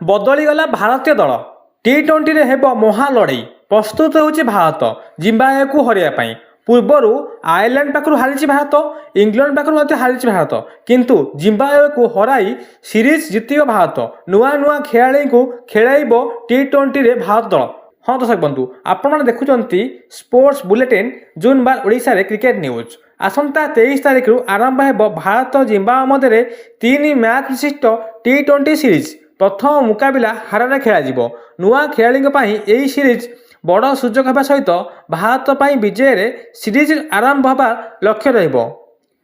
बदलीगला भारतीय दल टी20 रे हेब महालड़ई प्रस्तुत होउछि भारत जिम्बाब्वे को हरिया पूर्वर आयरलैंड पाखु हारी भारत इंग्लैंड पाखु हारी भारत किंतु जिम्बाब्वे को हराई सीरीज जितिब भारत नुआ नुआ खेलाड़ी को खेलाइब टी20 रे भारत दल। हाँ दर्शक बंधु आपण देखुंत स्पोर्ट्स बुलेटिन जून 12 ओडिशा रे क्रिकेट न्यूज आसंता 23 तारिख रु आरंभ हेब भारत जिम्बाब्वे मध्य 3 मैच विशिष्ट टी20 सीरीज प्रथम मुकाबिला हारारे खेल नुआ खेलाड़ी यही सीरीज बड़ सुजोग होगा सहित भारत पर विजय सीरीज आरंभ होगा लक्ष्य रहिबो।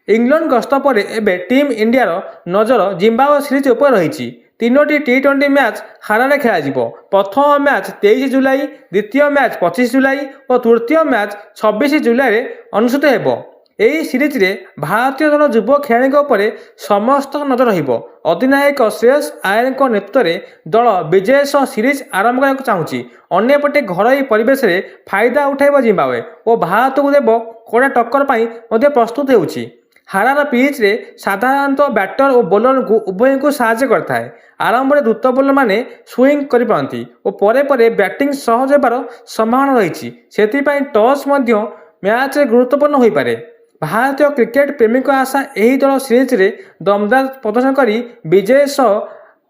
इंग्लैंड गस्त पर एबे टीम इंडिया नजर जिम्बाब्वे सीरीज उपर रही। तीनोटी टी20 मैच हारारे खेल प्रथम मैच 23 जुलाई द्वितीय मैच 25 जुलाई और तृतीय मैच 26 जुलाई अनुष्ठित हेबो। यही सीरीज रे भारतीय दल युव खेलाड़ी समस्त नजर रहिबो। अधिनायक श्रेयस आयर नेतृत्व में दल विजय सह सीरीज आरंभ करने चाहूँगी। अन्यपटे घरोई परिवेश रे फायदा उठाइब जिम्बाब्वे और भारत को देव कड़ा टक्कर पर प्रस्तुत होउछि। हारार पिच रे साधारणतः बैटर और बोलर को उभय को साहाय्य करता है। आरंभ में द्रुत बोलर माने स्विंग कर पारती और परे परे बैटिंग सहज होबार संभावना रही। से टॉस मैच गुरुत्वपूर्ण हो पारे। भारतीय क्रिकेट प्रेमी आशा यही दल सीरीज रे दमदार प्रदर्शन करी विजय सह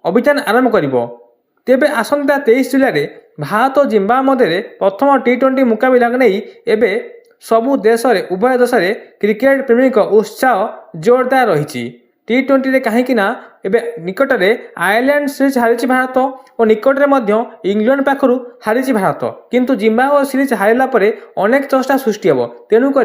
अभियान आरंभ करिबो। तेबे आसंता 23 जुलाई रे भारत और जिम्बाब्वे मध्य प्रथम टी20 मुकाबिला नहीं एबे सबु देश रे उभय देश रे क्रिकेट प्रेमी उत्साह जोरदार रही। टी20 रे कहीं ना एबे निकट में आयरलैंड सीरीज हारी भारत और निकट में इंग्लैंड पाखु हारी भारत किंतु जिम्बाब्वे सीरीज हारिला परे अनेक चेष्टा सृष्टि हे। तेणुक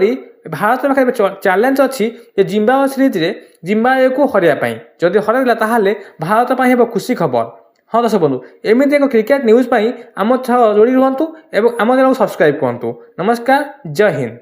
भारत पाखे चैलेंज अच्छी जिम्बाब्वे सीरीज रे जिम्बाब्वे को हरैया जदि हरैला ताहाले भारत पाई हेब खुशी खबर। हाँ दर्शक बंधु एमती एक क्रिकेट न्यूज आम सह जोड़ी रुहतु और आम चैनल को सब्सक्राइब करूँ। नमस्कार, जय हिंद।